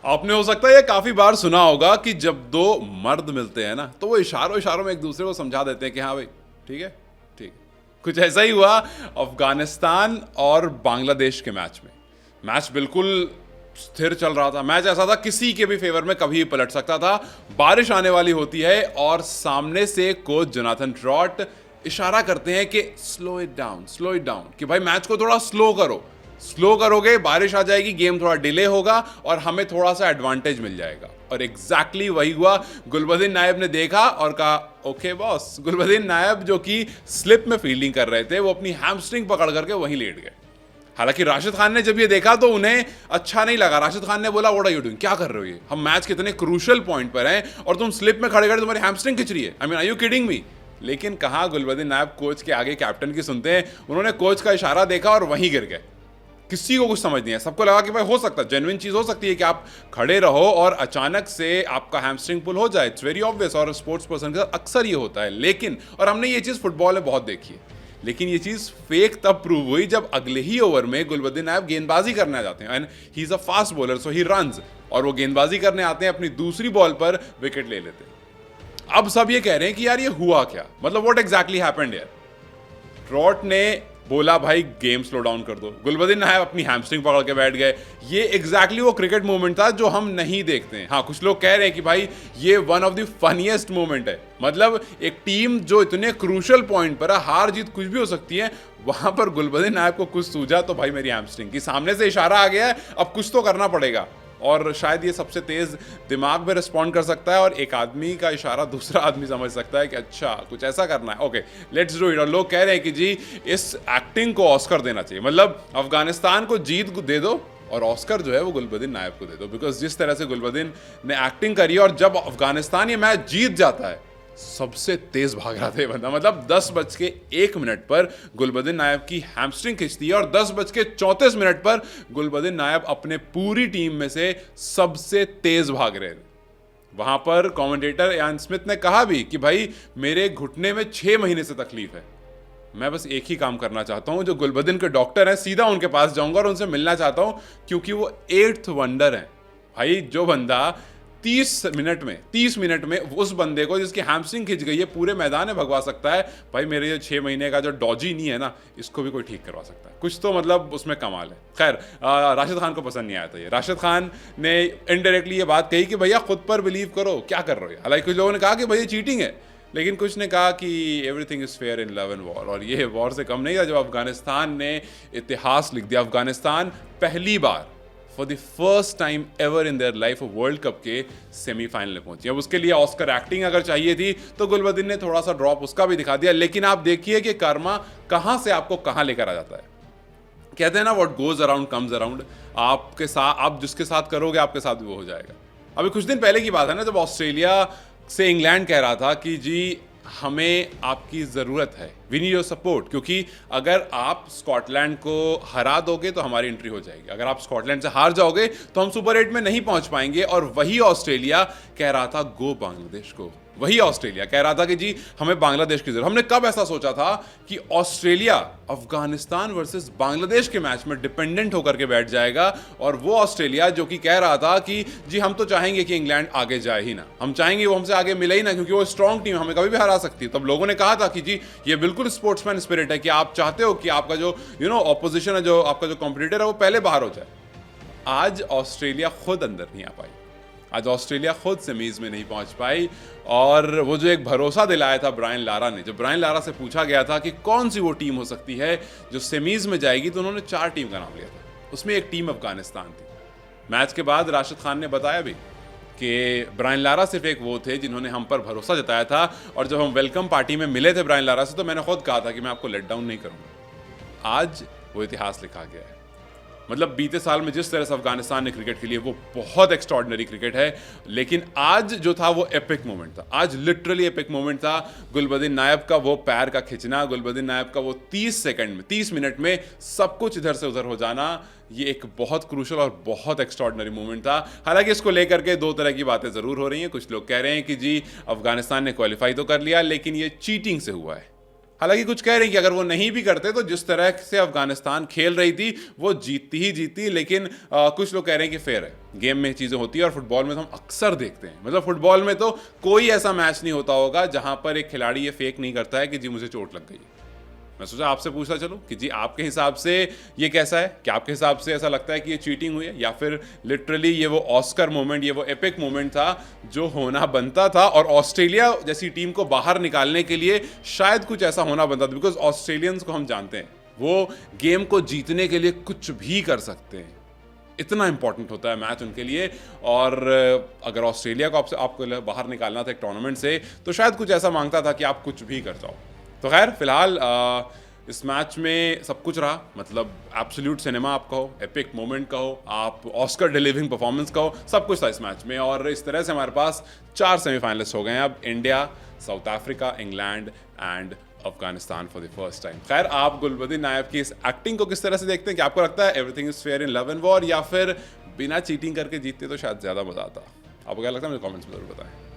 आपने हो सकता है ये काफी बार सुना होगा कि जब दो मर्द मिलते हैं ना तो वो इशारों इशारों में एक दूसरे को समझा देते हैं कि हाँ भाई ठीक है, ठीक है। कुछ ऐसा ही हुआ अफगानिस्तान और बांग्लादेश के मैच में। मैच बिल्कुल स्थिर चल रहा था, मैच ऐसा था किसी के भी फेवर में कभी भी पलट सकता था। बारिश आने वाली होती है और सामने से कोच जोनाथन ट्रॉट इशारा करते हैं कि slow it down, slow it down, कि भाई मैच को थोड़ा स्लो करो, स्लो करोगे बारिश आ जाएगी, गेम थोड़ा डिले होगा और हमें थोड़ा सा एडवांटेज मिल जाएगा। और एग्जैक्टली वही हुआ। गुलबदीन नायब ने देखा और कहा ओके बॉस। गुलबदीन नायब जो कि स्लिप में फील्डिंग कर रहे थे वो अपनी हैमस्ट्रिंग पकड़ करके वहीं लेट गए। हालांकि राशिद खान ने जब ये देखा तो उन्हें अच्छा नहीं लगा। राशिद खान ने बोला व्हाट आर यू डूइंग, क्या कर रहे हो ये, हम मैच के इतने क्रूशियल पॉइंट पर हैं और तुम स्लिप में खड़े खड़े तुम्हारी हैमस्ट्रिंग खिंच रही है, I mean are you kidding me. लेकिन कहाँ गुलबदीन नायब कोच के आगे कैप्टन की सुनते हैं। उन्होंने कोच का इशारा देखा और वहीं गिर गए। किसी को कुछ समझ नहीं है, सबको लगा कि भाई हो सकता है, जेन्युइन चीज हो सकती है कि आप खड़े रहो और अचानक से आपका हैमस्ट्रिंग पुल हो जाए। इट्स वेरी ऑब्वियस और स्पोर्ट्स पर्सन के साथ अक्सर ये होता है। लेकिन और हमने ये चीज फुटबॉल में बहुत देखी है। लेकिन ये चीज फेक तब प्रूव हुई जब अगले ही ओवर में गुलबदीन नायब गेंदबाजी करने आ जाते हैं and he is a fast bowler so he runs, और वो गेंदबाजी करने आते हैं, अपनी दूसरी बॉल पर विकेट ले लेते हैं। अब सब ये कह रहे हैं कि यार ये हुआ क्या, मतलब व्हाट एग्जैक्टली हैपेंड यार। ट्रॉट ने बोला भाई गेम स्लो डाउन कर दो, गुलबदीन नायब अपनी हैमस्ट्रिंग पकड़ के बैठ गए। ये एग्जैक्टली वो क्रिकेट मूवमेंट था जो हम नहीं देखते हैं। हाँ, कुछ लोग कह रहे हैं कि भाई ये one of the funniest movement है, मतलब एक टीम जो इतने क्रूशियल पॉइंट पर है, हार जीत कुछ भी हो सकती है, वहां पर गुलबदीन नायब को कुछ सूझा तो भाई मेरी हैमस्ट्रिंग की, सामने से इशारा आ गया है, अब कुछ तो करना पड़ेगा। और शायद ये सबसे तेज दिमाग में रिस्पॉन्ड कर सकता है और एक आदमी का इशारा दूसरा आदमी समझ सकता है कि अच्छा कुछ ऐसा करना है, ओके लेट्स डू इट। और लोग कह रहे हैं कि जी इस एक्टिंग को ऑस्कर देना चाहिए, मतलब अफगानिस्तान को जीत दे दो और ऑस्कर जो है वो गुलबदीन नायब को दे दो, बिकॉज जिस तरह से गुलबदीन ने एक्टिंग करी और जब अफगानिस्तान ये मैच जीत जाता है, सबसे तेज भाग रहा था ये बंदा, मतलब 10:01 पर गुलबदीन नायब की हैमस्ट्रिंग खिंचती है और 10:34 पर गुलबदीन नायब अपने पूरी टीम में से सबसे तेज भाग रहे थे। वहां पर कमेंटेटर यान स्मिथ ने कहा भी कि भाई मेरे घुटने में 6 महीने से तकलीफ है, मैं बस एक ही काम करना चाहता हूं, जो गुलबदीन के डॉक्टर हैं सीधा उनके पास जाऊंगा और उनसे मिलना चाहता हूं, क्योंकि वो 8th वंडर है। भाई जो बंदा 30 मिनट में उस बंदे को जिसकी हैमस्ट्रिंग खिंच गई है पूरे मैदान में भगवा सकता है, भाई मेरे ये 6 महीने का जो डॉजी नहीं है ना, इसको भी कोई ठीक करवा सकता है। कुछ तो मतलब उसमें कमाल है। खैर राशिद खान को पसंद नहीं आया था ये। राशिद खान ने इनडायरेक्टली ये बात कही कि भैया खुद पर बिलीव करो, क्या कर रहे हो। हालांकि कुछ लोगों ने कहा कि भैया चीटिंग है, लेकिन कुछ ने कहा कि everything is fair in love and war. और ये वॉर से कम नहीं था जब अफगानिस्तान ने इतिहास लिख दिया। अफगानिस्तान पहली बार for the first time ever in their life world cup के सेमीफाइनल में पहुंची। अब उसके लिए ऑस्कर एक्टिंग अगर चाहिए थी तो गुलबदीन ने थोड़ा सा ड्रॉप उसका भी दिखा दिया। लेकिन आप देखिए कि कर्मा कहां से आपको कहां लेकर आ जाता है। कहते हैं ना what goes around comes around, आपके साथ आप जिसके साथ करोगे आपके साथ भी वो हो जाएगा। अभी कुछ दिन पहले की बात है ना, जब ऑस्ट्रेलिया से इंग्लैंड कह रहा था कि जी हमें आपकी ज़रूरत है, वी नीड योर सपोर्ट, क्योंकि अगर आप स्कॉटलैंड को हरा दोगे तो हमारी एंट्री हो जाएगी, अगर आप स्कॉटलैंड से हार जाओगे तो हम सुपर 8 में नहीं पहुंच पाएंगे। और वही ऑस्ट्रेलिया कह रहा था गो बांग्लादेश को, वही ऑस्ट्रेलिया कह रहा था कि जी हमें बांग्लादेश की जरूरत। हमने कब ऐसा सोचा था कि ऑस्ट्रेलिया अफगानिस्तान वर्सेस बांग्लादेश के मैच में डिपेंडेंट होकर के बैठ जाएगा, और वो ऑस्ट्रेलिया जो कि कह रहा था कि जी हम तो चाहेंगे कि इंग्लैंड आगे जाए ही ना, हम चाहेंगे वो हमसे आगे मिले ही ना, क्योंकि वो स्ट्रॉन्ग टीम हमें कभी भी हरा सकती है। तब लोगों ने कहा था कि जी ये बिल्कुल स्पोर्ट्समैन स्पिरिट है कि आप चाहते हो कि आपका जो ऑपोजिशन है, जो आपका जो कॉम्पिटिटर है वो पहले बाहर हो जाए। आज ऑस्ट्रेलिया खुद अंदर नहीं आ पाई, आज ऑस्ट्रेलिया खुद सेमीज में नहीं पहुंच पाई। और वो जो एक भरोसा दिलाया था ब्रायन लारा ने, जब ब्रायन लारा से पूछा गया था कि कौन सी वो टीम हो सकती है जो सेमीज में जाएगी, तो उन्होंने 4 टीम का नाम लिया था, उसमें एक टीम अफगानिस्तान थी। मैच के बाद राशिद खान ने बताया भी कि ब्रायन लारा सिर्फ एक वो थे जिन्होंने हम पर भरोसा जताया था, और जब हम वेलकम पार्टी में मिले थे ब्रायन लारा से तो मैंने खुद कहा था कि मैं आपको लेट डाउन नहीं करूँगा। आज वो इतिहास लिखा गया है। मतलब बीते साल में जिस तरह से अफगानिस्तान ने क्रिकेट खेली है वो बहुत एक्स्ट्रॉर्डिनरी क्रिकेट है, लेकिन आज जो था वो एपिक मोमेंट था, आज लिटरली एपिक मोमेंट था। गुलबदीन नायब का वो पैर का खिंचना, गुलबदीन नायब का वो 30 मिनट में सब कुछ इधर से उधर हो जाना, ये एक बहुत क्रूशल और बहुत एक्स्ट्रॉर्डिनरी मोमेंट था। हालांकि इसको लेकर के 2 तरह की बातें ज़रूर हो रही हैं। कुछ लोग कह रहे हैं कि जी अफगानिस्तान ने क्वालिफाई तो कर लिया, लेकिन ये चीटिंग से हुआ है। हालांकि कुछ कह रहे हैं कि अगर वो नहीं भी करते तो जिस तरह से अफगानिस्तान खेल रही थी वो जीतती ही जीतती, लेकिन कुछ लोग कह रहे हैं कि फेयर है, गेम में चीज़ें होती है और फुटबॉल में तो हम अक्सर देखते हैं, मतलब फुटबॉल में तो कोई ऐसा मैच नहीं होता होगा जहां पर एक खिलाड़ी ये फेक नहीं करता है कि जी मुझे चोट लग गई। मैं सोचा आपसे पूछना चलूं कि जी आपके हिसाब से ये कैसा है, क्या आपके हिसाब से ऐसा लगता है कि ये चीटिंग हुई है या फिर लिटरली ये वो ऑस्कर मोमेंट, ये वो एपिक मोमेंट था जो होना बनता था और ऑस्ट्रेलिया जैसी टीम को बाहर निकालने के लिए शायद कुछ ऐसा होना बनता था, बिकॉज ऑस्ट्रेलियंस को हम जानते हैं वो गेम को जीतने के लिए कुछ भी कर सकते हैं, इतना इंपॉर्टेंट होता है मैच उनके लिए। और अगर ऑस्ट्रेलिया को आपको बाहर निकालना था एक टूर्नामेंट से तो शायद कुछ ऐसा मांगता था कि आप कुछ भी कर जाओ। तो खैर फिलहाल इस मैच में सब कुछ रहा, मतलब एब्सोल्यूट सिनेमा आप कहो, एपिक मोमेंट कहो, आप ऑस्कर डिलीवरिंग परफॉर्मेंस कहो, सब कुछ था इस मैच में। और इस तरह से हमारे पास 4 सेमीफाइनलिस्ट हो गए हैं अब, India, south Africa, England and Afghanistan for the first time. खैर आप गुलबदीन नायब की इस एक्टिंग को किस तरह से देखते हैं, कि आपको लगता है everything is fair in love and war या फिर बिना चीटिंग करके जीतते तो शायद ज़्यादा मजा आता? आपको क्या लगता है मुझे कमेंट्स में जरूर बताएं।